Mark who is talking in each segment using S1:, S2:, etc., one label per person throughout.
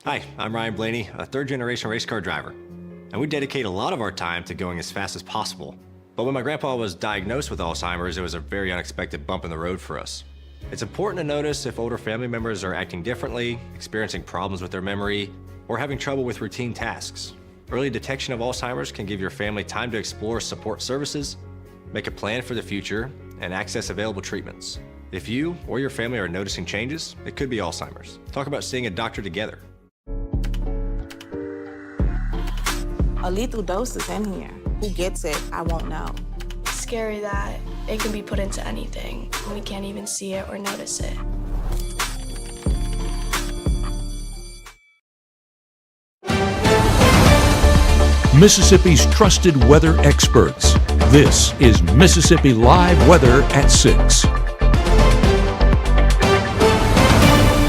S1: Hi, I'm Ryan Blaney, a third-generation race car driver, and we dedicate a lot of our time to going as fast as possible. But when my grandpa was diagnosed with Alzheimer's, it was a very unexpected bump in the road for us. It's important to notice if older family members are acting differently, experiencing problems with their memory, or having trouble with routine tasks. Early detection of Alzheimer's can give your family time to explore support services, make a plan for the future, and access available treatments. If you or your family are noticing changes, it could be Alzheimer's. Talk about seeing a doctor together.
S2: A lethal dose is in here. Who gets it, I won't know.
S3: It's scary that it can be put into anything, and we can't even see it or notice it.
S4: Mississippi's trusted weather experts. This is Mississippi Live Weather at 6.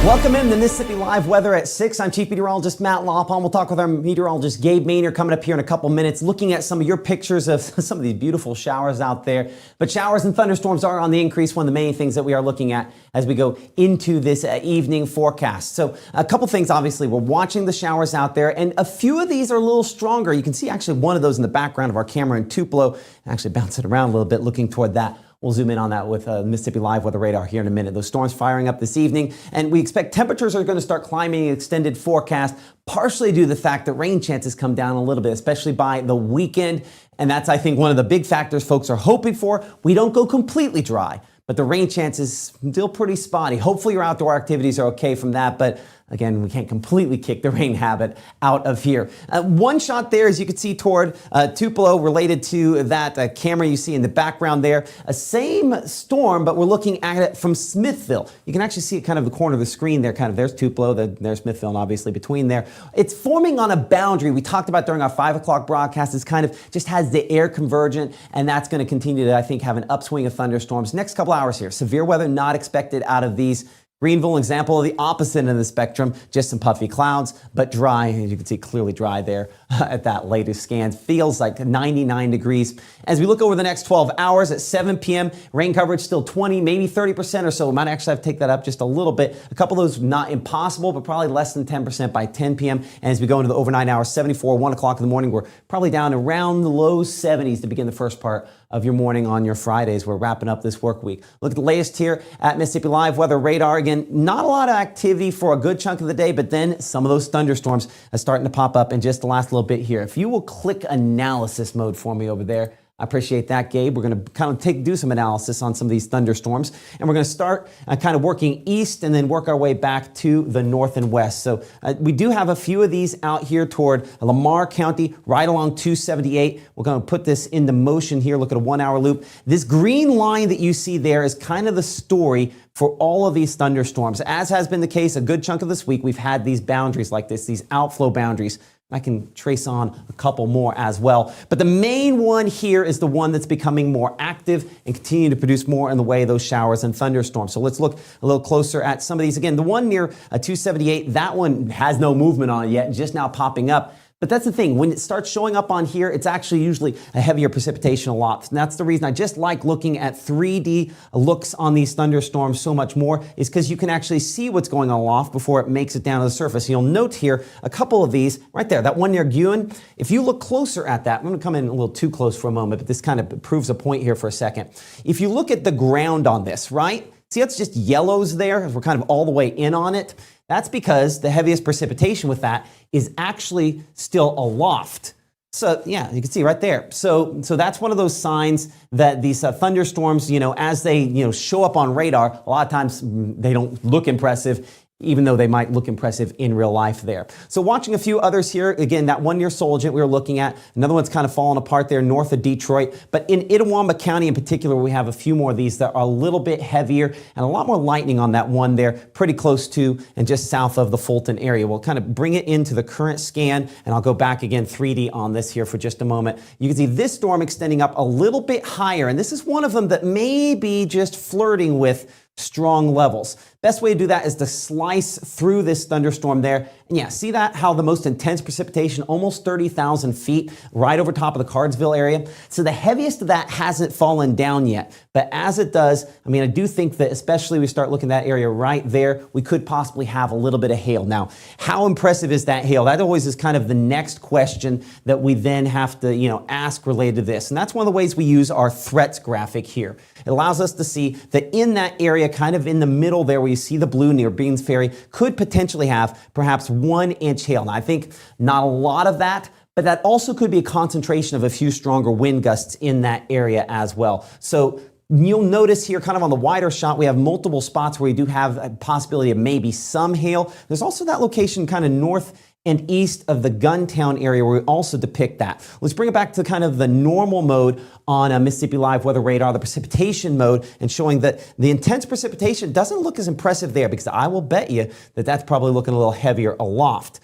S5: Welcome in to Mississippi Live Weather at 6. I'm Chief Meteorologist Matt Lophom. We'll talk with our meteorologist Gabe Maynard coming up here in a couple minutes, looking at some of your pictures of some of these beautiful showers out there. But showers and thunderstorms are on the increase, one of the main things that we are looking at as we go into this evening forecast. So a couple things, obviously, we're watching the showers out there, and a few of these are a little stronger. You can see actually one of those in the background of our camera in Tupelo, actually bouncing around a little bit, looking toward that. We'll zoom in on that with Mississippi Live Weather Radar here in a minute. Those storms firing up this evening, and we expect temperatures are going to start climbing in extended forecast, partially due to the fact that rain chances come down a little bit, especially by the weekend. And that's, I think, one of the big factors folks are hoping for. We don't go completely dry, but the rain chances still pretty spotty. Hopefully your outdoor activities are okay from that, but again, we can't completely kick the rain habit out of here. One shot there, as you can see toward Tupelo, related to that camera you see in the background there. A same storm, but we're looking at it from Smithville. You can actually see it kind of the corner of the screen there, kind of there's Tupelo, there's Smithville, and obviously between there. It's forming on a boundary we talked about during our 5 o'clock broadcast. It's kind of just has the air convergent, and that's going to continue to, I think, have an upswing of thunderstorms. Next couple hours here, severe weather not expected out of these. Greenville, an example of the opposite end of the spectrum, just some puffy clouds, but dry. As you can see, clearly dry there at that latest scan. Feels like 99 degrees. As we look over the next 12 hours at 7 p.m., rain coverage still 20, maybe 30% or so. We might actually have to take that up just a little bit. A couple of those not impossible, but probably less than 10% by 10 p.m. And as we go into the overnight hours, 74, 1 o'clock in the morning, we're probably down around the low 70s to begin the first part of your morning on your Fridays. We're wrapping up this work week. Look at the latest here at Mississippi Live Weather Radar. Again, not a lot of activity for a good chunk of the day, but then some of those thunderstorms are starting to pop up in just the last little bit here. If you will click analysis mode for me over there, I appreciate that, Gabe. We're going to kind of do some analysis on some of these thunderstorms, and we're going to start kind of working east and then work our way back to the north and west. So we do have a few of these out here toward Lamar County, right along 278. We're going to put this into motion here. Look at a 1 hour loop. This green line that you see there is kind of the story for all of these thunderstorms. As has been the case a good chunk of this week, we've had these boundaries like this, these outflow boundaries. I can trace on a couple more as well. But the main one here is the one that's becoming more active and continuing to produce more in the way of those showers and thunderstorms. So let's look a little closer at some of these. Again, the one near 278, that one has no movement on it yet, just now popping up. But that's the thing, when it starts showing up on here, it's actually usually a heavier precipitation aloft. And that's the reason I just like looking at 3D looks on these thunderstorms so much more, is because you can actually see what's going on aloft before it makes it down to the surface. You'll note here a couple of these right there, that one near Guin. If you look closer at that, I'm going to come in a little too close for a moment, but this kind of proves a point here for a second. If you look at the ground on this, right? See, that's just yellows there, as we're kind of all the way in on it. That's because the heaviest precipitation with that is actually still aloft. So yeah, you can see right there. So that's one of those signs that these thunderstorms, as they, show up on radar, a lot of times they don't look impressive, even though they might look impressive in real life there. So watching a few others here, again, that one near Solgent we were looking at, another one's kind of falling apart there north of Detroit. But in Itawamba County in particular, we have a few more of these that are a little bit heavier and a lot more lightning on that one there, pretty close to and just south of the Fulton area. We'll kind of bring it into the current scan, and I'll go back again 3D on this here for just a moment. You can see this storm extending up a little bit higher, and this is one of them that may be just flirting with strong levels. Best way to do that is to slice through this thunderstorm there And yeah, see that? How the most intense precipitation, almost 30,000 feet, right over top of the Cardsville area. So the heaviest of that hasn't fallen down yet. But as it does, I mean, I do think that especially we start looking at that area right there, we could possibly have a little bit of hail. Now, how impressive is that hail? That always is kind of the next question that we then have to, ask related to this. And that's one of the ways we use our threats graphic here. It allows us to see that in that area, kind of in the middle there where you see the blue near Beans Ferry, could potentially have perhaps 1 inch hail. Now, I think not a lot of that, but that also could be a concentration of a few stronger wind gusts in that area as well. So you'll notice here kind of on the wider shot, we have multiple spots where we do have a possibility of maybe some hail. There's also that location kind of north and east of the Guntown area where we also depict that. Let's bring it back to kind of the normal mode on a Mississippi Live Weather Radar, the precipitation mode, and showing that the intense precipitation doesn't look as impressive there, because I will bet you that that's probably looking a little heavier aloft.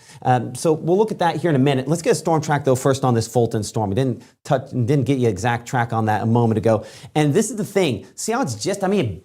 S5: So we'll look at that here in a minute. Let's get a storm track though first on this Fulton storm. We didn't get you exact track on that a moment ago. And this is the thing. See how it's just,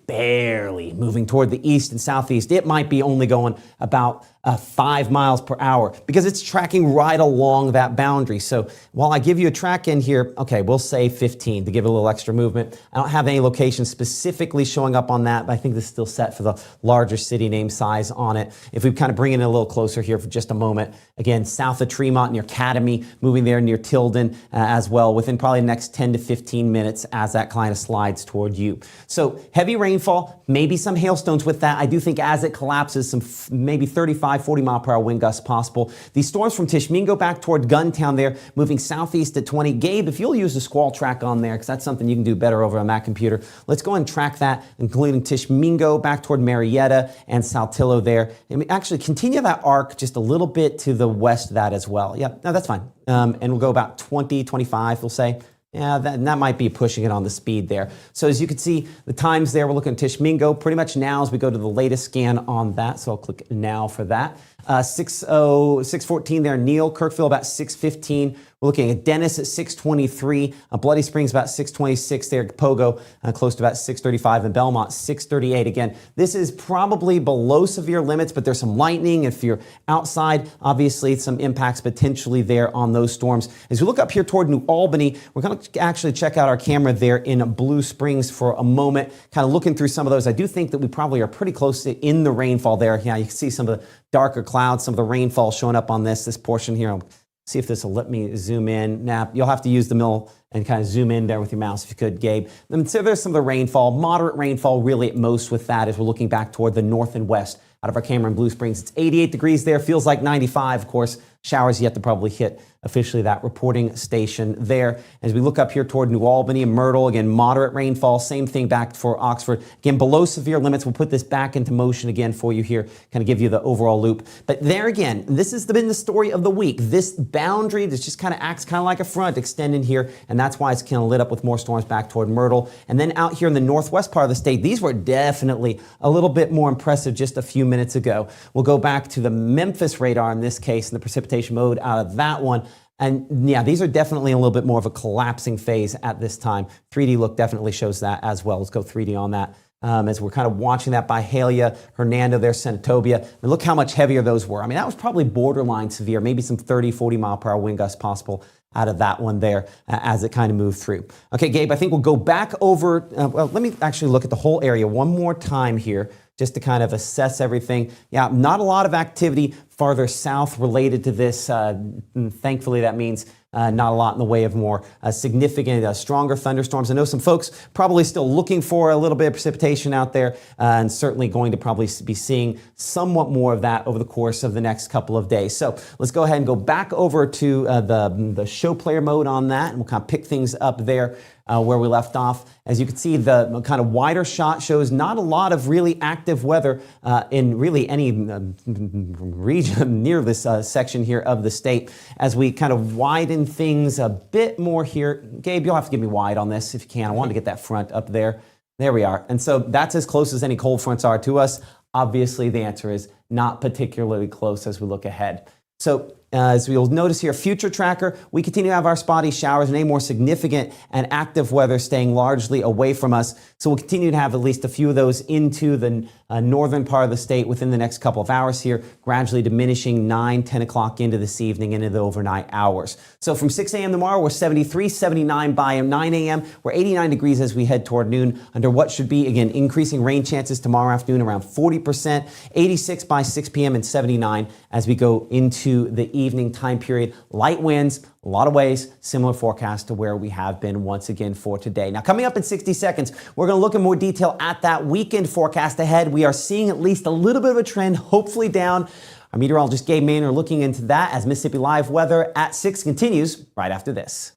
S5: barely moving toward the east and southeast. It might be only going about 5 miles per hour because it's tracking right along that boundary. So while I give you a track in here, okay, we'll say 15 to give it a little extra movement. I don't have any location specifically showing up on that, but I think this is still set for the larger city name size on it. If we kind of bring it in a little closer here for just a moment, again, south of Tremont near Academy, moving there near Tilden as well, within probably the next 10 to 15 minutes as that kind of slides toward you. So heavy rainfall, maybe some hailstones with that. I do think as it collapses, some maybe 35, 40 mile per hour wind gusts possible. These storms from Tishmingo back toward Guntown there, moving southeast at 20. Gabe, if you'll use the squall track on there, because that's something you can do better over on that computer, let's go and track that, including Tishmingo back toward Marietta and Saltillo there. And actually continue that arc just a little bit to the west of that as well. Yeah, no, that's fine. And we'll go about 20, 25, we'll say. Yeah, that might be pushing it on the speed there. So as you can see, the times there, we're looking at Tishmingo pretty much now as we go to the latest scan on that. So I'll click now for that. 6:14 there, Neal, Kirkville about 6:15. We're looking at Dennis at 6:23, Bloody Springs about 6:26 there, Pogo close to about 6:35, and Belmont 6:38. Again, this is probably below severe limits, but there's some lightning. If you're outside, obviously some impacts potentially there on those storms. As we look up here toward New Albany, we're going to actually check out our camera there in Blue Springs for a moment, kind of looking through some of those. I do think that we probably are pretty close to in the rainfall there. Yeah, you can see some of the darker clouds, some of the rainfall showing up on this portion here. I'll see if this will let me zoom in. Now, you'll have to use the mill and kind of zoom in there with your mouse if you could, Gabe. And so there's some of the rainfall, moderate rainfall really at most with that as we're looking back toward the north and west out of our camera in Blue Springs. It's 88 degrees there, feels like 95, of course. Showers yet to probably hit officially that reporting station there. As we look up here toward New Albany and Myrtle, again, moderate rainfall, same thing back for Oxford. Again, below severe limits. We'll put this back into motion again for you here, kind of give you the overall loop. But there again, this has been the story of the week. This boundary that just kind of acts kind of like a front extending here, and that's why it's kind of lit up with more storms back toward Myrtle. And then out here in the northwest part of the state, these were definitely a little bit more impressive just a few minutes ago. We'll go back to the Memphis radar in this case, and the precipitation mode out of that one. And yeah, these are definitely a little bit more of a collapsing phase at this time. 3D look definitely shows that as well. Let's go 3D on that. As we're kind of watching that Byhalia, Hernando there, Senatobia. And look how much heavier those were. I mean, that was probably borderline severe, maybe some 30, 40 mile per hour wind gusts possible out of that one there as it kind of moved through. Okay, Gabe, I think we'll go back over, well, let me actually look at the whole area one more time here, just to kind of assess everything. Yeah, not a lot of activity farther south related to this. Thankfully, that means not a lot in the way of more significant, stronger thunderstorms. I know some folks probably still looking for a little bit of precipitation out there, and certainly going to probably be seeing somewhat more of that over the course of the next couple of days. So let's go ahead and go back over to the show player mode on that, and we'll kind of pick things up there where we left off. As you can see, the kind of wider shot shows not a lot of really active weather in really any region near this section here of the state. As we kind of widen things a bit more here, Gabe, you'll have to give me wide on this if you can. I wanted to get that front up there. There we are. And so that's as close as any cold fronts are to us. Obviously, the answer is not particularly close as we look ahead. So as we'll notice here, future tracker, we continue to have our spotty showers and any more significant and active weather staying largely away from us. So we'll continue to have at least a few of those into the northern part of the state within the next couple of hours here, gradually diminishing 9, 10 o'clock into this evening, into the overnight hours. So from 6 a.m. tomorrow, we're 73, 79 by 9 a.m. We're 89 degrees as we head toward noon under what should be, again, increasing rain chances tomorrow afternoon around 40%, 86 by 6 p.m. and 79 as we go into the evening time period. Light winds, a lot of ways, similar forecast to where we have been once again for today. Now, coming up in 60 seconds, we're going to look in more detail at that weekend forecast ahead. We are seeing at least a little bit of a trend, hopefully down. Our meteorologist Gabe Maynard looking into that as Mississippi Live Weather at 6 continues right after this.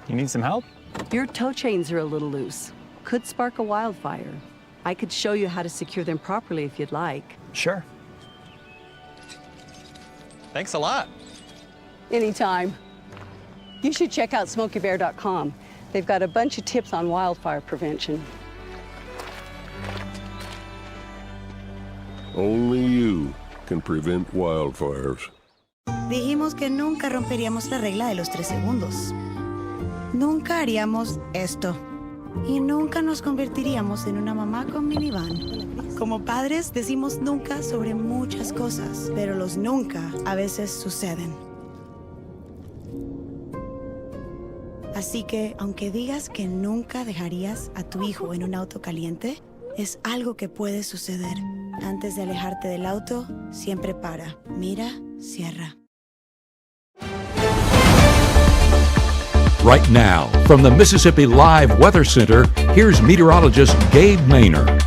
S6: You need some help?
S7: Your tow chains are a little loose. Could spark a wildfire. I could show you how to secure them properly if you'd like.
S6: Sure. Thanks a lot.
S7: Anytime. You should check out SmokeyBear.com. They've got a bunch of tips on wildfire prevention.
S8: Only you can prevent wildfires.
S9: Dijimos que nunca romperíamos la regla de los 3 segundos. Nunca haríamos esto. Y nunca nos convertiríamos en una mamá con minivan. Como padres decimos nunca sobre muchas cosas, pero los nunca a veces suceden. Así que, aunque digas que nunca dejarías a tu hijo en un auto caliente, es algo que puede suceder. Antes de alejarte del auto, siempre para, mira, cierra.
S4: Right now, from the Mississippi Live Weather Center, here's meteorologist Gabe Maynard.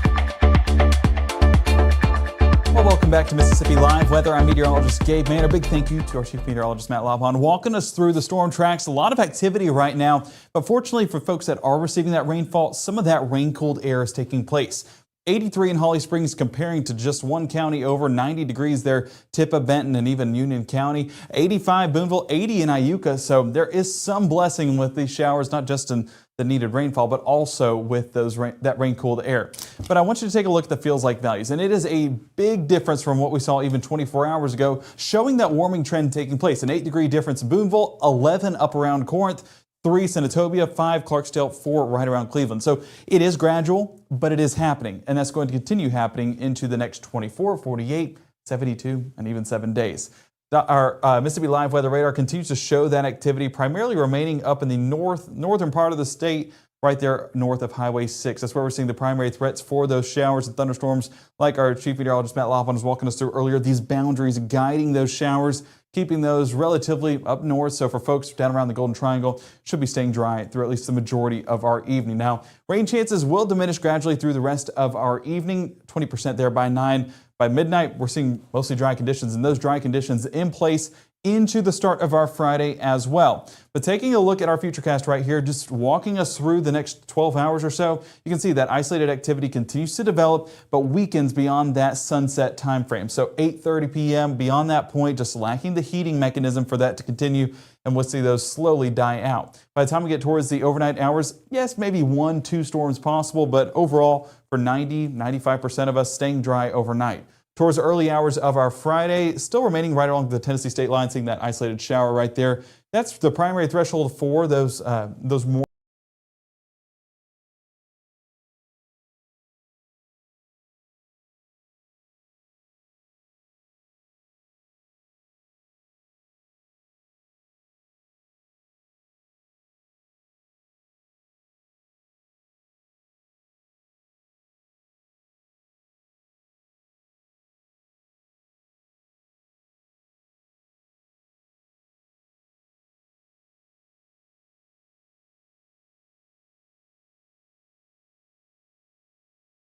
S10: Well, welcome back to Mississippi Live Weather. I'm meteorologist Gabe Maynard. Big thank you to our chief meteorologist Matt Lopon walking us through the storm tracks. A lot of activity right now, but fortunately for folks that are receiving that rainfall, some of that rain-cooled air is taking place. 83 in Holly Springs comparing to just one county over, 90 degrees there, Tippah, Benton, and even Union County. 85 Boonville, 80 in Iuka. So there is some blessing with these showers, not just in the needed rainfall, but also with that rain-cooled air. But I want you to take a look at the feels like values, and it is a big difference from what we saw even 24 hours ago, showing that warming trend taking place. An 8-degree difference in Boonville, 11 up around Corinth, 3 Senatobia, 5 Clarksdale, 4 right around Cleveland. So it is gradual, but it is happening, and that's going to continue happening into the next 24, 48, 72, and even 7 days. Our Mississippi Live Weather Radar continues to show that activity, primarily remaining up in the northern part of the state, right there north of Highway 6. That's where we're seeing the primary threats for those showers and thunderstorms, like our chief meteorologist Matt Lopon was walking us through earlier. These boundaries guiding those showers, keeping those relatively up north. So for folks down around the Golden Triangle, should be staying dry through at least the majority of our evening. Now, rain chances will diminish gradually through the rest of our evening, 20% there by 9. By midnight, we're seeing mostly dry conditions, and those dry conditions in place into the start of our Friday as well. But taking a look at our futurecast right here, just walking us through the next 12 hours or so, you can see that isolated activity continues to develop, but weakens beyond that sunset time frame. So 8:30 p.m., beyond that point, just lacking the heating mechanism for that to continue, and we'll see those slowly die out. By the time we get towards the overnight hours, yes, maybe 1-2 storms possible, but overall, for 90-95% of us, staying dry overnight. Towards the early hours of our Friday, still remaining right along the Tennessee state line, seeing that isolated shower right there. That's the primary threshold for those more.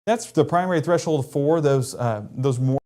S10: That's the primary threshold for those more.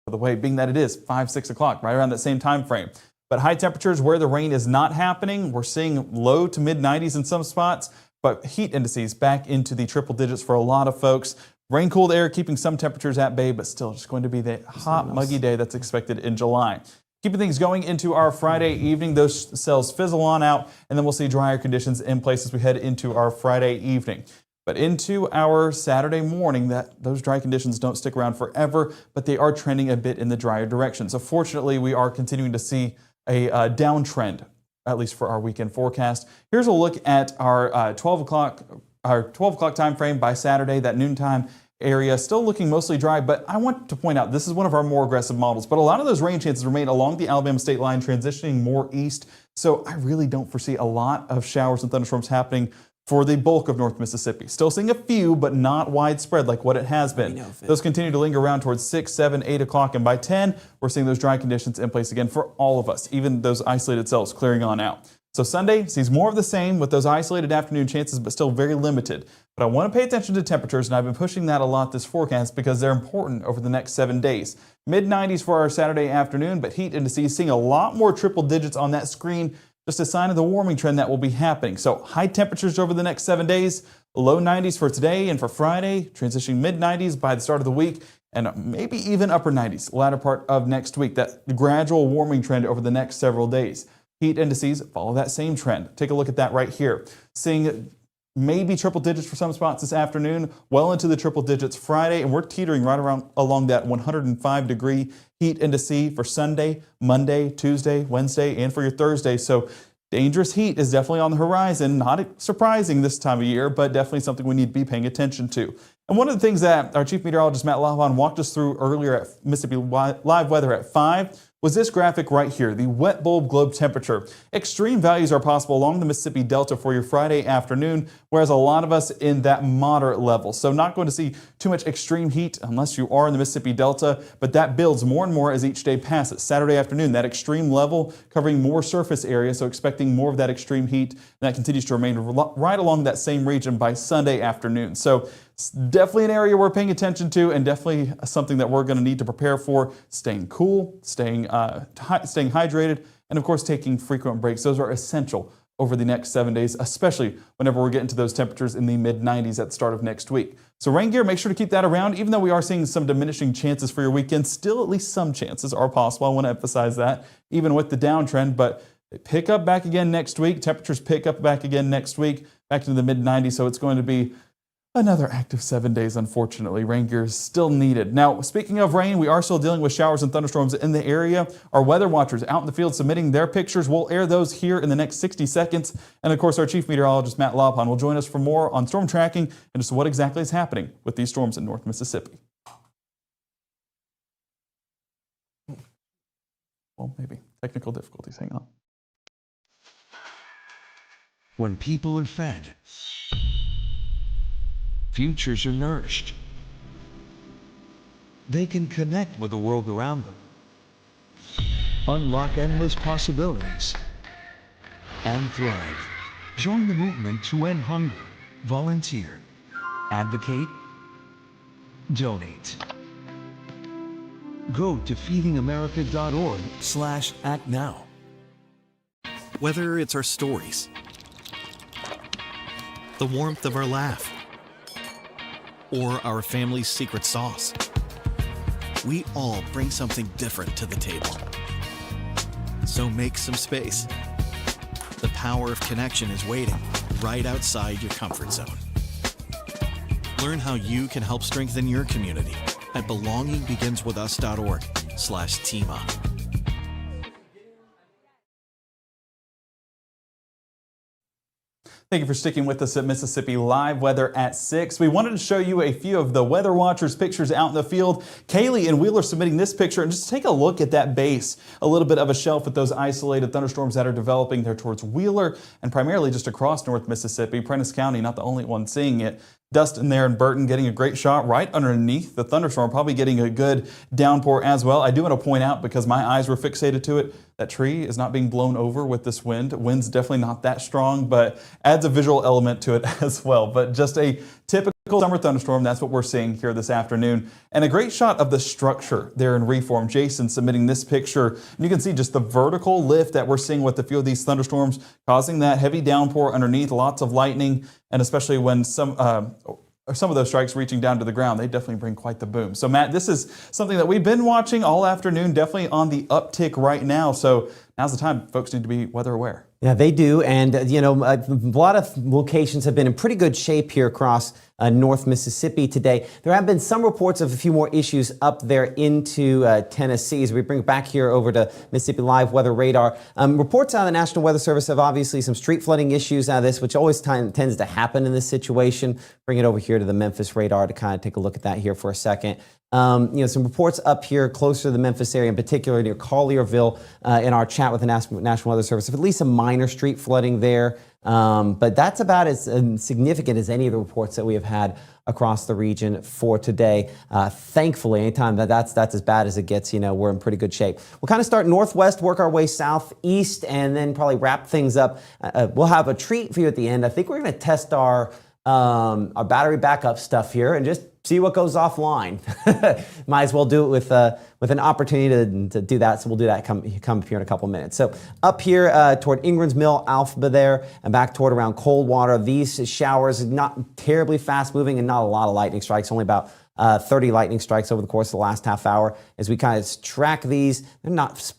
S10: The way being that it is 5-6 o'clock, right around that same time frame. But high temperatures where the rain is not happening, we're seeing low to mid 90s in some spots. but heat indices back into the triple digits for a lot of folks. Rain-cooled air keeping some temperatures at bay, but still just going to be the hot, muggy day that's expected in July. Keeping things going into our Friday evening, those cells fizzle on out, and then we'll see drier conditions in place as we head into our Friday evening. But into our Saturday morning, those dry conditions don't stick around forever, but they are trending a bit in the drier direction. So fortunately, we are continuing to see a downtrend, at least for our weekend forecast. Here's a look at our 12 o'clock time frame by Saturday, that noontime area still looking mostly dry, but I want to point out this is one of our more aggressive models, but a lot of those rain chances remain along the Alabama state line, transitioning more east. So I really don't foresee a lot of showers and thunderstorms happening for the bulk of North Mississippi. Still seeing a few, but not widespread like what it has been. Those continue to linger around towards 6, 7, 8 o'clock, and by 10, we're seeing those dry conditions in place again for all of us, even those isolated cells clearing on out. So Sunday sees more of the same with those isolated afternoon chances, but still very limited. But I want to pay attention to temperatures, and I've been pushing that a lot this forecast because they're important over the next 7 days. Mid-90s for our Saturday afternoon, but heat indices seeing a lot more triple digits on that screen, just a sign of the warming trend that will be happening. So high temperatures over the next 7 days, low 90s for today and for Friday, transitioning mid-90s by the start of the week, and maybe even upper 90s latter part of next week. That gradual warming trend over the next several days. Heat indices follow that same trend. Take a look at that right here. Seeing maybe triple digits for some spots this afternoon, well into the triple digits Friday, and we're teetering right around along that 105-degree heat indice for Sunday, Monday, Tuesday, Wednesday, and for your Thursday. So dangerous heat is definitely on the horizon. Not surprising this time of year, but definitely something we need to be paying attention to. And one of the things that our Chief Meteorologist Matt Laban walked us through earlier at Mississippi Live Weather at 5 was this graphic right here, the wet bulb globe temperature. Extreme values are possible along the Mississippi Delta for your Friday afternoon, whereas a lot of us in that moderate level. So not going to see too much extreme heat unless you are in the Mississippi Delta, but that builds more and more as each day passes. Saturday afternoon, that extreme level covering more surface area, so expecting more of that extreme heat, and that continues to remain right along that same region by Sunday afternoon. So definitely an area we're paying attention to, and definitely something that we're going to need to prepare for. Staying cool, staying hydrated, and of course taking frequent breaks. Those are essential over the next 7 days, especially whenever we're getting to those temperatures in the mid-90s at the start of next week. So rain gear, make sure to keep that around. Even though we are seeing some diminishing chances for your weekend, still at least some chances are possible. I want to emphasize that, even with the downtrend, but they pick up back again next week. Temperatures pick up back again next week, back to the mid-90s, so it's going to be another active 7 days, unfortunately. Rain gear is still needed. Now, speaking of rain, we are still dealing with showers and thunderstorms in the area. Our weather watchers out in the field submitting their pictures. We'll air those here in the next 60 seconds. And of course, our Chief Meteorologist, Matt Laban, will join us for more on storm tracking and just what exactly is happening with these storms in North Mississippi. Well, maybe. Technical difficulties. Hang on.
S11: When people are fed, futures are nourished. They can connect with the world around them, unlock endless possibilities, and thrive. Join the movement to end hunger. Volunteer. Advocate. Donate. Go to feedingamerica.org/act now.
S12: Whether it's our stories, the warmth of our laugh, or our family's secret sauce, we all bring something different to the table. So make some space. The power of connection is waiting right outside your comfort zone. Learn how you can help strengthen your community at belongingbeginswithus.org/teamup.
S10: Thank you for sticking with us at Mississippi Live Weather at 6. We wanted to show you a few of the weather watchers' pictures out in the field. Kaylee and Wheeler submitting this picture, and just take a look at that base. A little bit of a shelf with those isolated thunderstorms that are developing there towards Wheeler and primarily just across North Mississippi. Prentiss County, not the only one seeing it. Dustin there in Burton getting a great shot right underneath the thunderstorm, probably getting a good downpour as well. I do want to point out, because my eyes were fixated to it, that tree is not being blown over with this wind. Wind's definitely not that strong, but adds a visual element to it as well. But just a typical Summer thunderstorm, that's what we're seeing here this afternoon. And a great shot of the structure there in Reform. Jason submitting this picture. And you can see just the vertical lift that we're seeing with a few of these thunderstorms causing that heavy downpour underneath, lots of lightning, and especially when some of those strikes reaching down to the ground, they definitely bring quite the boom. So Matt, this is something that we've been watching all afternoon, definitely on the uptick right now. So now's the time folks need to be weather aware.
S5: Yeah, they do. And, a lot of locations have been in pretty good shape here across North Mississippi today. There have been some reports of a few more issues up there into Tennessee. As we bring it back here over to Mississippi Live Weather Radar. Reports out of the National Weather Service have obviously some street flooding issues out of this, which always tends to happen in this situation. Bring it over here to the Memphis radar to kind of take a look at that here for a second. Some reports up here closer to the Memphis area, in particular near Collierville, in our chat with the National Weather Service, of at least some minor street flooding there. But that's about as significant as any of the reports that we have had across the region for today. Thankfully, anytime that's as bad as it gets, we're in pretty good shape. We'll kind of start northwest, work our way southeast, and then probably wrap things up. We'll have a treat for you at the end. I think we're going to test our battery backup stuff here and just see what goes offline. Might as well do it with an opportunity to do that. So we'll do that come here in a couple minutes. So up here toward Ingram's Mill, Alpha there, and back toward around Coldwater. These showers not terribly fast moving and not a lot of lightning strikes, only about 30 lightning strikes over the course of the last half hour. As we kind of track these, they're not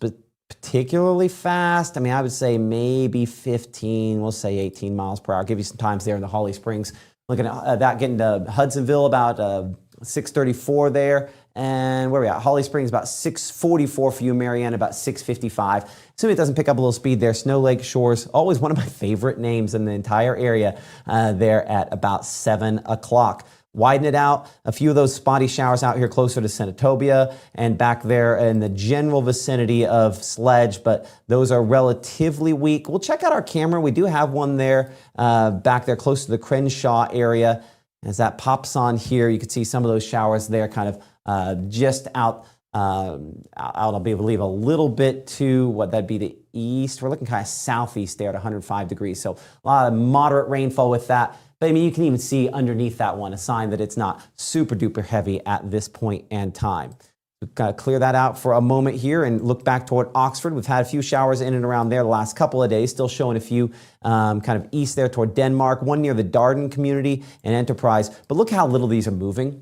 S5: particularly fast. I mean, I would say maybe 15, we'll say 18 miles per hour. I'll give you some times there in the Holly Springs. Looking at that, getting to Hudsonville about 6:34 there. And where are we at? Holly Springs about 6:44 for you, Marianne, about 6:55. Assuming it doesn't pick up a little speed there. Snow Lake Shores, always one of my favorite names in the entire area there at about 7 o'clock. Widen it out. A few of those spotty showers out here closer to Senatobia and back there in the general vicinity of Sledge, but those are relatively weak. We'll check out our camera. We do have one there back there close to the Crenshaw area. As that pops on here, you can see some of those showers there kind of just out, I believe, a little bit to what that'd be the east. We're looking kind of southeast there at 105 degrees. So a lot of moderate rainfall with that. But I mean, you can even see underneath that one a sign that it's not super duper heavy at this point and time. We've got to clear that out for a moment here and look back toward Oxford. We've had a few showers in and around there the last couple of days, still showing a few kind of east there toward Denmark, one near the Darden community and Enterprise. But look how little these are moving.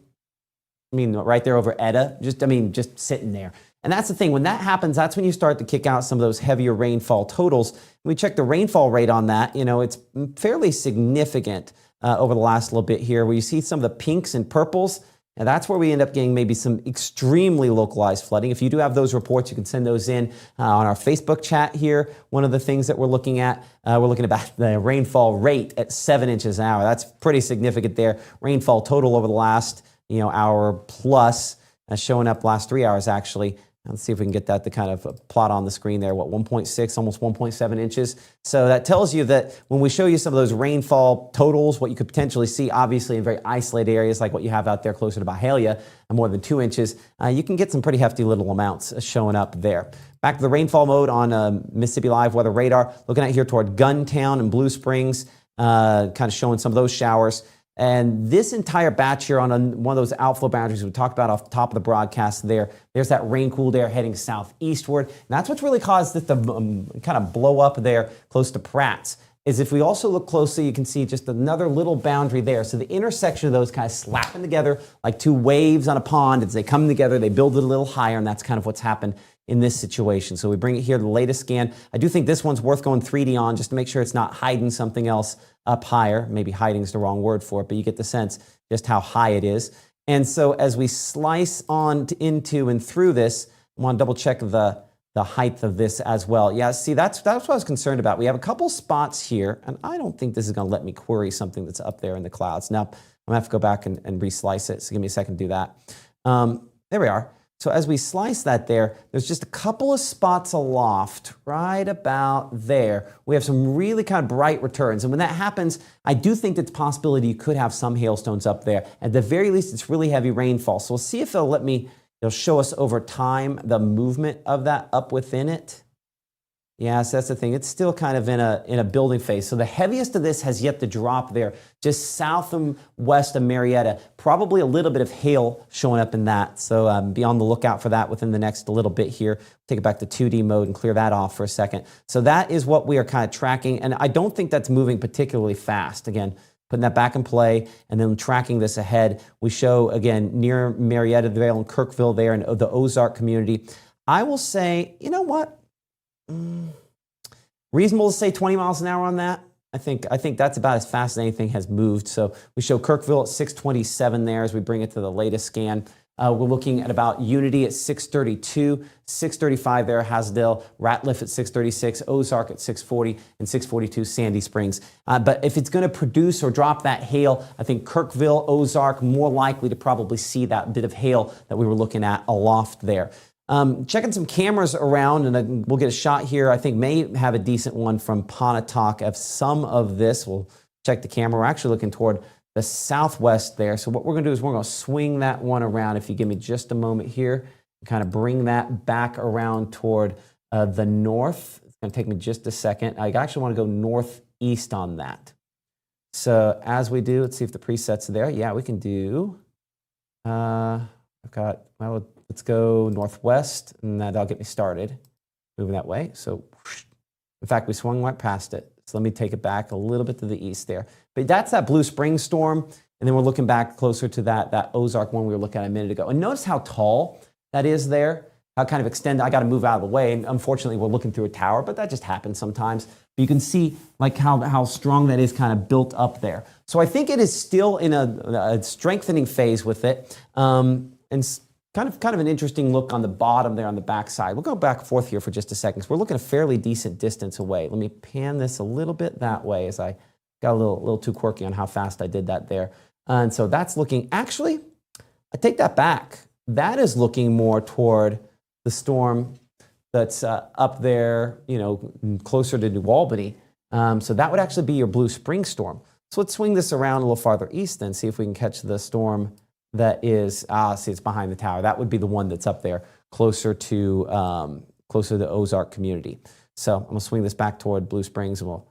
S5: I mean, right there over Etta, just sitting there. And that's the thing, when that happens, that's when you start to kick out some of those heavier rainfall totals. When we check the rainfall rate on that, it's fairly significant over the last little bit here, where you see some of the pinks and purples. And that's where we end up getting maybe some extremely localized flooding. If you do have those reports, you can send those in on our Facebook chat here. One of the things that we're looking at about the rainfall rate at 7 inches an hour. That's pretty significant there. Rainfall total over the last hour plus, showing up last 3 hours actually. Let's see if we can get that to kind of plot on the screen there. 1.6, almost 1.7 inches. So that tells you that when we show you some of those rainfall totals, what you could potentially see, obviously in very isolated areas like what you have out there closer to Byhalia, more than 2 inches, you can get some pretty hefty little amounts showing up there. Back to the rainfall mode on Mississippi Live Weather Radar. Looking at here toward Guntown and Blue Springs, kind of showing some of those showers. And this entire batch here on one of those outflow boundaries we talked about off the top of the broadcast there's that rain-cooled air heading southeastward. And that's what's really caused it to kind of blow up there close to Pratt's. Is if we also look closely, you can see just another little boundary there. So the intersection of those kind of slapping together like two waves on a pond. As they come together, they build it a little higher, and that's kind of what's happened in this situation. So we bring it here, the latest scan. I do think this one's worth going 3D on just to make sure it's not hiding something else up higher. Maybe hiding is the wrong word for it, but you get the sense just how high it is. And so as we slice on into and through this, I want to double check the height of this as well. Yeah, see, that's what I was concerned about. We have a couple spots here, and I don't think this is going to let me query something that's up there in the clouds. Now, I'm going to have to go back and reslice it, so give me a second to do that. There we are. So as we slice that there's just a couple of spots aloft right about there. We have some really kind of bright returns. And when that happens, I do think it's a possibility you could have some hailstones up there. At the very least, it's really heavy rainfall. So we'll see if it'll show us over time the movement of that up within it. Yeah, so that's the thing. It's still kind of in a building phase. So the heaviest of this has yet to drop there, just south and west of Marietta. Probably a little bit of hail showing up in that. So be on the lookout for that within the next little bit here. Take it back to 2D mode and clear that off for a second. So that is what we are kind of tracking. And I don't think that's moving particularly fast. Again, putting that back in play and then tracking this ahead. We show, again, near Marietta Vale and Kirkville there in the Ozark community. I will say, you know what? Reasonable to say 20 miles an hour on that. I think that's about as fast as anything has moved. So we show Kirkville at 627 there as we bring it to the latest scan. We're looking at about Unity at 632, 635 there, Hasdale, Ratliff at 636, Ozark at 640, and 642 Sandy Springs. But if it's going to produce or drop that hail, I think Kirkville, Ozark, more likely to probably see that bit of hail that we were looking at aloft there. Checking some cameras around, and we'll get a shot here. I think may have a decent one from Pontotoc of some of this. We'll check the camera. We're actually looking toward the southwest there. So what we're going to do is we're going to swing that one around. If you give me just a moment here, kind of bring that back around toward the north. It's going to take me just a second. I actually want to go northeast on that. So as we do, let's see if the presets are there. Yeah, we can do. I've got, well, let's go northwest, and that'll get me started. Moving that way. So, in fact, we swung right past it. So let me take it back a little bit to the east there. But that's that Blue Springs storm, and then we're looking back closer to that Ozark one we were looking at a minute ago. And notice how tall that is there, how kind of extended. I got to move out of the way, and unfortunately, we're looking through a tower, but that just happens sometimes. But you can see like how strong that is kind of built up there. So I think it is still in a strengthening phase with it, and kind of an interesting look on the bottom there on the backside. We'll go back and forth here for just a second because we're looking a fairly decent distance away. Let me pan this a little bit that way as I got a little too quirky on how fast I did that there. And so that's looking, actually, I take that back. That is looking more toward the storm that's up there, closer to New Albany. So that would actually be your Blue Springs storm. So let's swing this around a little farther east and see if we can catch the storm that is, see, it's behind the tower. That would be the one that's up there, closer to the Ozark community. So I'm gonna swing this back toward Blue Springs, and we'll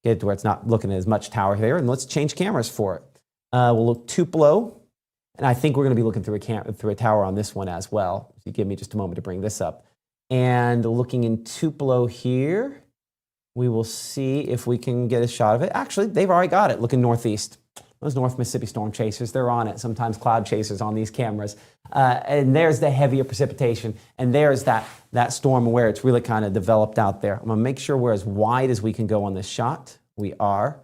S5: get it to where it's not looking at as much tower here. And let's change cameras for it. We'll look Tupelo, and I think we're gonna be looking through a tower on this one as well. So you give me just a moment to bring this up. And looking in Tupelo here, we will see if we can get a shot of it. Actually, they've already got it, looking northeast. Those North Mississippi storm chasers, they're on it. Sometimes cloud chasers on these cameras. And there's the heavier precipitation. And there's that storm where it's really kind of developed out there. I'm going to make sure we're as wide as we can go on this shot. We are.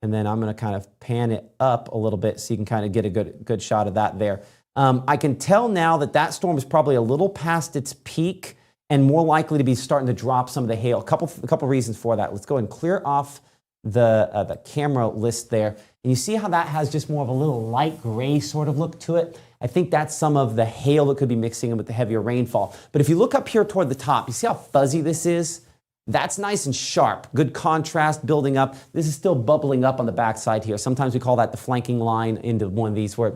S5: And then I'm going to kind of pan it up a little bit so you can kind of get a good shot of that there. I can tell now that storm is probably a little past its peak and more likely to be starting to drop some of the hail. A couple reasons for that. Let's go ahead and clear off the camera list there. And you see how that has just more of a little light gray sort of look to it? I think that's some of the hail that could be mixing in with the heavier rainfall. But if you look up here toward the top, you see how fuzzy this is? That's nice and sharp. Good contrast building up. This is still bubbling up on the backside here. Sometimes we call that the flanking line into one of these where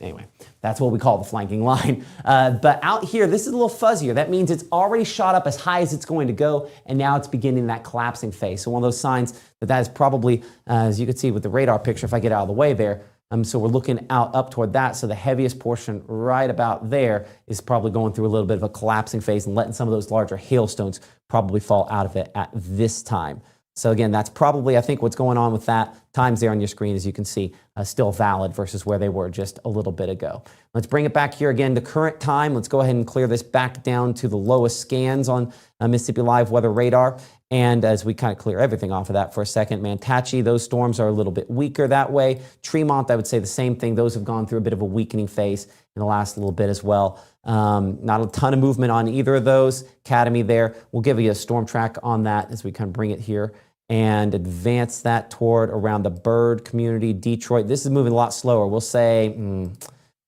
S5: anyway, that's what we call the flanking line. But out here, this is a little fuzzier. That means it's already shot up as high as it's going to go, and now it's beginning that collapsing phase. So one of those signs that is probably, as you can see with the radar picture, if I get out of the way there, so we're looking out up toward that. So the heaviest portion right about there is probably going through a little bit of a collapsing phase and letting some of those larger hailstones probably fall out of it at this time. So again, that's probably, I think, what's going on with that. Times there on your screen, as you can see, still valid versus where they were just a little bit ago. Let's bring it back here again to current time. Let's go ahead and clear this back down to the lowest scans on Mississippi Live Weather Radar. And as we kind of clear everything off of that for a second, Mantachie, those storms are a little bit weaker that way. Tremont, I would say the same thing. Those have gone through a bit of a weakening phase in the last little bit as well. Not a ton of movement on either of those. Academy there. We'll give you a storm track on that as we kind of bring it here and advance that toward around the Bird community, Detroit. This is moving a lot slower. We'll say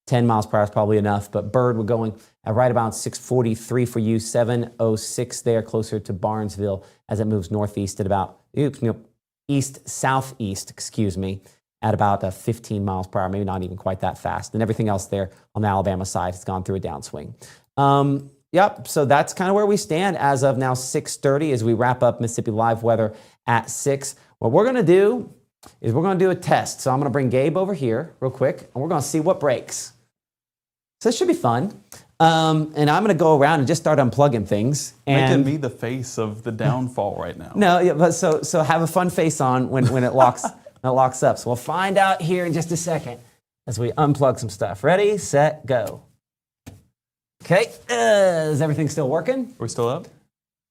S5: 10 miles per hour is probably enough, but Bird, we're going at right about 643 for you, 706 there, closer to Barnesville as it moves northeast at about, southeast, at about 15 miles per hour, maybe not even quite that fast. And everything else there on the Alabama side has gone through a downswing. Yep. So that's kind of where we stand as of now, 6:30, as we wrap up Mississippi Live Weather at 6. What we're going to do is we're going to do a test. So I'm going to bring Gabe over here real quick, and we're going to see what breaks. So this should be fun. And I'm going to go around and just start unplugging things. And
S10: Making me the face of the downfall right now.
S5: no, yeah, but so have a fun face on when it locks up. So we'll find out here in just a second as we unplug some stuff. Ready, set, go. Okay, is everything still working?
S10: Are we still up?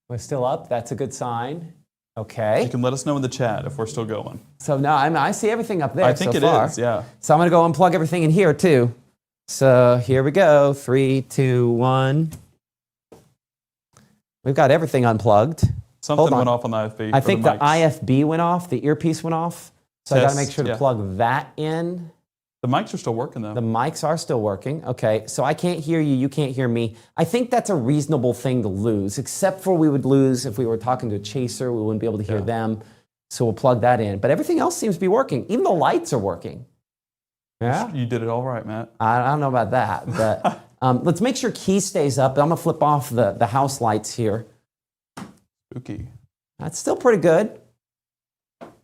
S5: We're still up. That's a good sign. Okay.
S10: You can let us know in the chat if we're still going.
S5: So no, I see everything up there
S10: I think
S5: so
S10: it
S5: far.
S10: is, yeah.
S5: So I'm going to go unplug everything in here too. So here we go. 3, 2, 1. We've got everything unplugged.
S10: Something went off on the IFB.
S5: I think the
S10: mics.
S5: IFB went off. The earpiece went off. So I got to make sure to
S10: yeah.
S5: plug that in.
S10: The mics are still working though.
S5: The mics are still working. Okay, so I can't hear you. You can't hear me. I think that's a reasonable thing to lose, except for we would lose if we were talking to a chaser. We wouldn't be able to hear them. So we'll plug that in. But everything else seems to be working. Even the lights are working. Yeah?
S10: You did it all right, Matt.
S5: I don't know about that. But let's make sure key stays up. I'm going to flip off the house lights here.
S10: Spooky.
S5: That's still pretty good.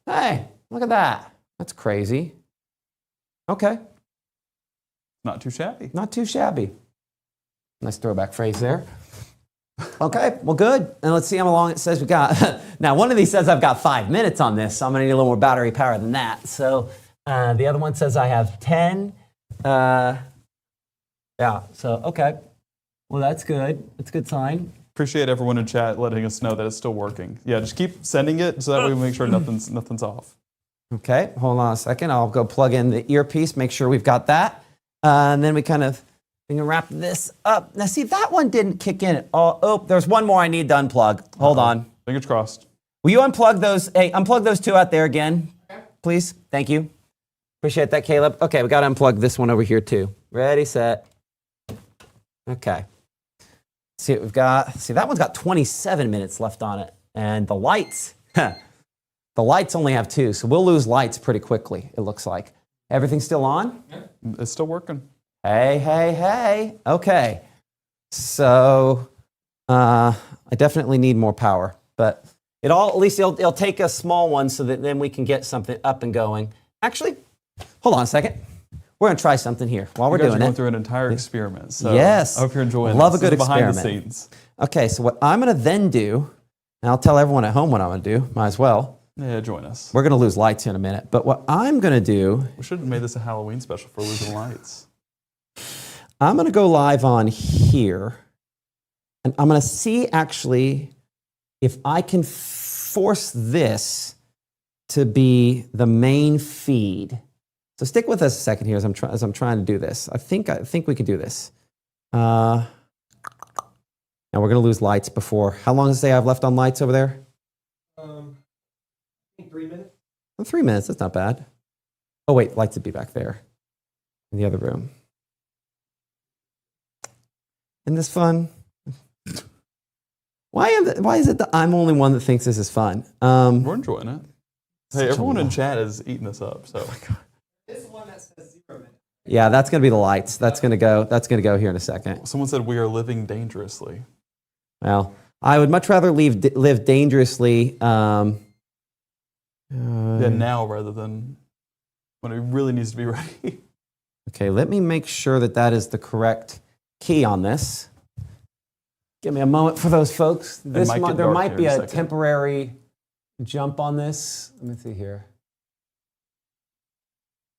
S5: Hey, look at that. That's crazy. Okay.
S10: Not too shabby.
S5: Not too shabby. Nice throwback phrase there. Okay, well, good. And let's see how long it says we got. Now, one of these says I've got 5 minutes on this, so I'm going to need a little more battery power than that. So the other one says I have 10. Yeah, so, okay. Well, that's good. That's a good sign.
S10: Appreciate everyone in chat letting us know that it's still working. Yeah, just keep sending it so that way we make sure nothing's off.
S5: Okay, hold on a second. I'll go plug in the earpiece, make sure we've got that. And then we can wrap this up. Now, see, that one didn't kick in. Oh, there's one more I need to unplug. Hold on.
S10: Fingers crossed.
S5: Will you unplug those? Hey, unplug those two out there again, please. Thank you. Appreciate that, Caleb. Okay, we got to unplug this one over here, too. Ready, set. Okay. See what we've got. See, that one's got 27 minutes left on it. And the lights, the lights only have 2, so we'll lose lights pretty quickly, it looks like. Everything still on?
S10: It's still working.
S5: Hey. Okay. So I definitely need more power, but at least it'll take a small one so that then we can get something up and going. Actually, hold on a second. We're going to try something here while we're doing it.
S10: We're going through an entire experiment. So
S5: yes.
S10: I hope you're enjoying
S5: Love
S10: this.
S5: a good
S10: Behind
S5: experiment.
S10: the scenes.
S5: Okay, so what I'm going to then do, and I'll tell everyone at home what I'm going to do, might as well.
S10: Yeah, join us.
S5: We're going to lose lights here in a minute, but what I'm going to do...
S10: We should have made this a Halloween special for losing lights.
S5: I'm going to go live on here, and I'm going to see actually if I can force this to be the main feed. So stick with us a second here as I'm trying to do this. I think we can do this. Now we're going to lose lights before. How long does it say I have left on lights over there?
S13: I think 3 minutes.
S5: 3 minutes, that's not bad. Oh wait, lights would be back there in the other room. Isn't this fun? Why is it that I'm the only one that thinks this is fun?
S10: We're enjoying it. Hey, everyone in
S5: lot.
S10: chat is eating this up. So.
S13: This one that says 0 minutes.
S5: Yeah, that's going to be the lights. That's going to go here in a second.
S10: Someone said we are living dangerously.
S5: Well, I would much rather live dangerously.
S10: Yeah, now rather than when it really needs to be ready.
S5: Okay, let me make sure that is the correct key on this. Give me a moment for those folks. There might be a temporary jump on this. Let me see here.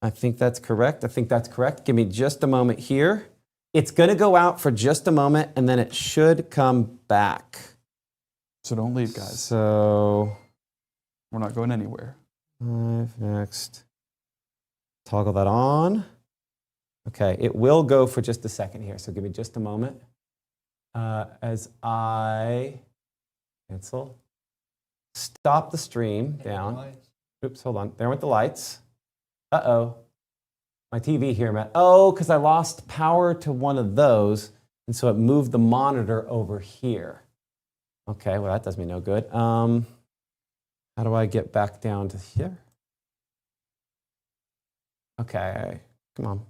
S5: I think that's correct. Give me just a moment here. It's going to go out for just a moment, and then it should come back.
S10: So don't leave, guys.
S5: So
S10: we're not going anywhere.
S5: Next. Toggle that on. Okay, it will go for just a second here, so give me just a moment. As I cancel, stop the stream down. Oops, hold on. There went the lights. Uh-oh. My TV here, Matt. Oh, because I lost power to one of those, and so it moved the monitor over here. Okay, well, that does me no good. How do I get back down to here? Okay, come on.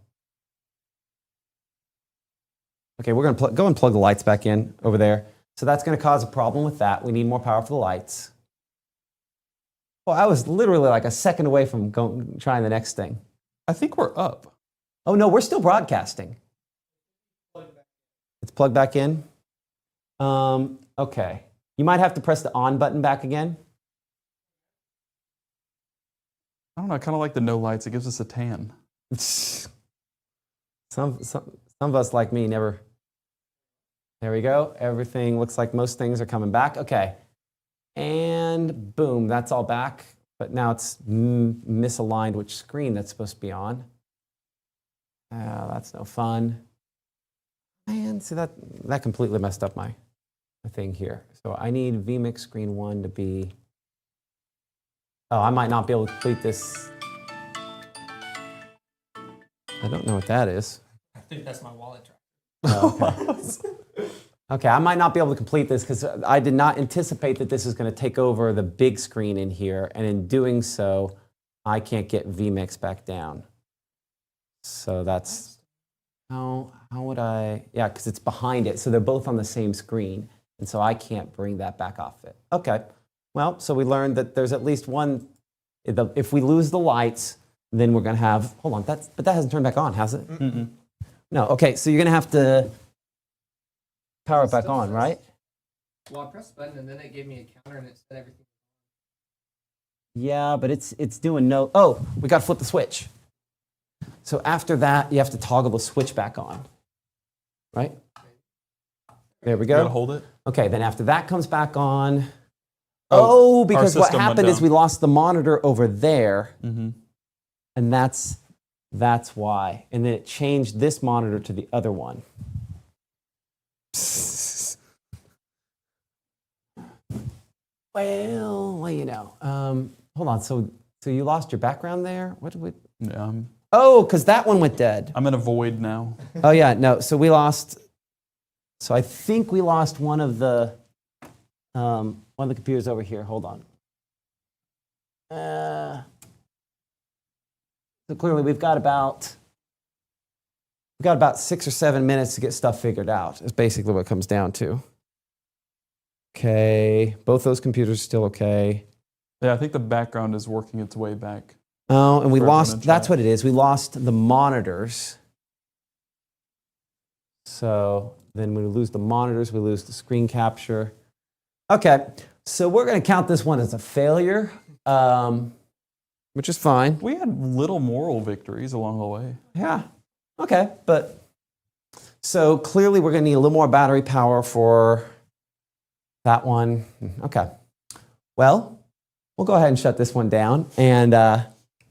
S5: Okay, we're going to go and plug the lights back in over there. So that's going to cause a problem with that. We need more power for the lights. Well, I was literally like a second away from trying the next thing.
S10: I think we're up.
S5: Oh, no, we're still broadcasting. It's plugged back in. Okay. You might have to press the on button back again.
S10: I don't know. I kind of like the no lights. It gives us a tan.
S5: Some of us like me never. There we go. Everything looks like most things are coming back. Okay. And boom, that's all back. But now it's misaligned which screen that's supposed to be on. That's no fun. And see, that completely messed up my thing here. So I need vMix screen 1 to be. Oh, I might not be able to complete this. I don't know what that is.
S13: I think that's my wallet tracker.
S5: Oh, okay. Okay, I might not be able to complete this because I did not anticipate that this is going to take over the big screen in here, and in doing so, I can't get vMix back down. So that's, how would I, yeah, because it's behind it, so they're both on the same screen, and so I can't bring that back off it. Okay, well, so we learned that there's at least one, if we lose the lights, then we're going to have, hold on, but that hasn't turned back on, has it?
S10: Mm-mm.
S5: No, okay, so you're going to have to power it back on, right?
S13: Well, I pressed the button and then it gave me a counter and it said everything.
S5: Yeah, but it's doing no, oh, we got to flip the switch. So after that, you have to toggle the switch back on, right? There we go.
S10: You gotta hold it.
S5: Okay, then after that comes back on. Oh, because what happened is we lost the monitor over there, and that's why. And then it changed this monitor to the other one. Well, you know. Hold on. So you lost your background there? What did we? Oh, because that one went dead.
S10: I'm in a void now.
S5: Oh yeah, no. So we lost. So I think we lost one of the computers over here. Hold on. So clearly we've got about 6 or 7 minutes to get stuff figured out. Is basically what it comes down to. Okay, both those computers are still okay.
S10: Yeah, I think the background is working its way back.
S5: Oh, and we lost, that's what it is. We lost the monitors. So then when we lose the monitors, we lose the screen capture. Okay, so we're going to count this one as a failure, which is fine.
S10: We had little moral victories along the way.
S5: Yeah, okay, but so clearly we're going to need a little more battery power for that one. Okay, well, we'll go ahead and shut this one down. And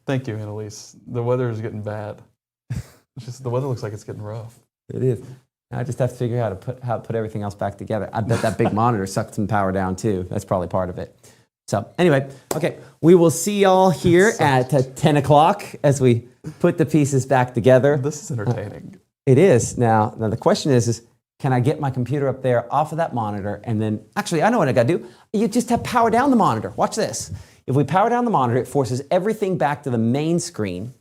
S10: thank you, Annalise. The weather is getting bad. It's just the weather looks like it's getting rough.
S5: It is. I just have to figure out how to put everything else back together. I bet that big monitor sucked some power down too. That's probably part of it. So anyway, okay, we will see y'all here at 10 o'clock as we put the pieces back together.
S10: This is entertaining.
S5: It is. Now the question is can I get my computer up there off of that monitor and then, actually, I know what I gotta do. You just have to power down the monitor. Watch this. If we power down the monitor, it forces everything back to the main screen.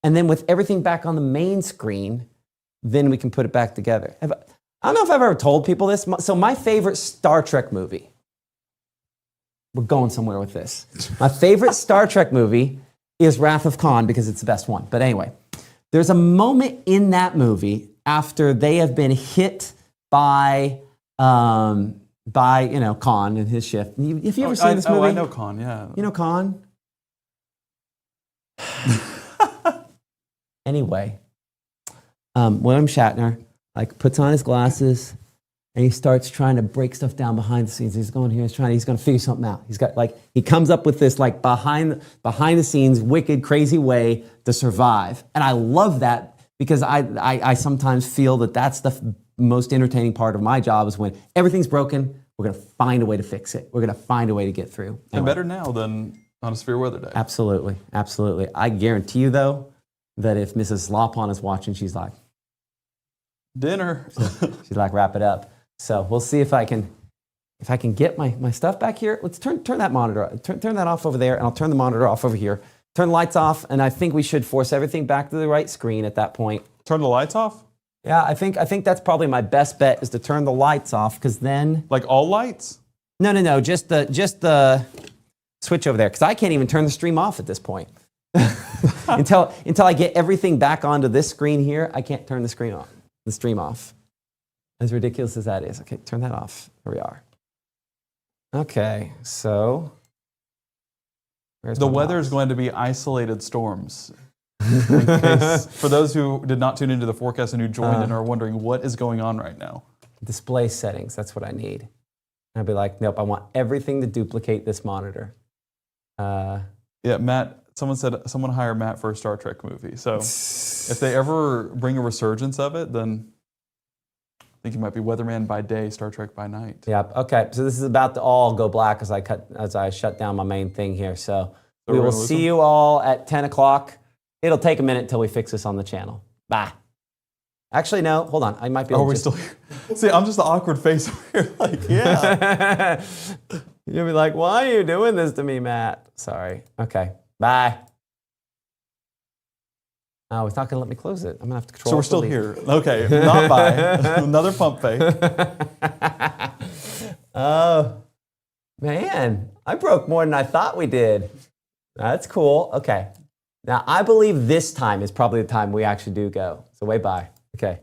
S5: And then with everything back on the main screen, then we can put it back together. I don't know if I've ever told people this. So my favorite Star Trek movie, we're going somewhere with this. My favorite Star Trek movie is Wrath of Khan because it's the best one. But anyway, there's a moment in that movie after they have been hit by Khan and his ship. Have you ever seen this movie?
S10: Oh, I know Khan, yeah.
S5: You know Khan? Anyway, William Shatner puts on his glasses and he starts trying to break stuff down behind the scenes. He's going here, he's going to figure something out. He's got he comes up with this behind the scenes wicked crazy way to survive. And I love that because I sometimes feel that that's the most entertaining part of my job is when everything's broken, we're going to find a way to fix it. We're going to find a way to get through. Anyway.
S10: And better now than on a severe weather day.
S5: Absolutely, absolutely. I guarantee you though, that if Mrs. Lopon is watching, she's like,
S10: dinner.
S5: She's like, wrap it up. So we'll see if I can get my stuff back here. Let's turn that monitor, turn that off over there, and I'll turn the monitor off over here. Turn the lights off, and I think we should force everything back to the right screen at that point.
S10: Turn the lights off?
S5: Yeah, I think that's probably my best bet is to turn the lights off because then.
S10: Like all lights?
S5: No, just the switch over there because I can't even turn the stream off at this point. until I get everything back onto this screen here, I can't turn the stream off. As ridiculous as that is. Okay, turn that off. Here we are. Okay, so
S10: the weather is going to be isolated storms. In case, for those who did not tune into the forecast and who joined and are wondering what is going on right now.
S5: Display settings, that's what I need. And I'll be like, nope, I want everything to duplicate this monitor.
S10: Yeah, Matt, someone hire Matt for a Star Trek movie. So if they ever bring a resurgence of it, then I think he might be Weatherman by day, Star Trek by night.
S5: Yep, okay, so this is about to all go black as I shut down my main thing here. So we will see you all at 10 o'clock. It'll take a minute until we fix this on the channel. Bye. Actually, no, hold on. I might be able to.
S10: Are we still here? See, I'm just the awkward face over here. Like, yeah.
S5: You'll be like, why are you doing this to me, Matt? Sorry. Okay, bye. Oh, it's not going to let me close it. I'm going to have to control.
S10: So we're still here. Okay, not bye. Another pump fake.
S5: Oh, man. I broke more than I thought we did. That's cool. Okay. Now, I believe this time is probably the time we actually do go. So wait, bye. Okay.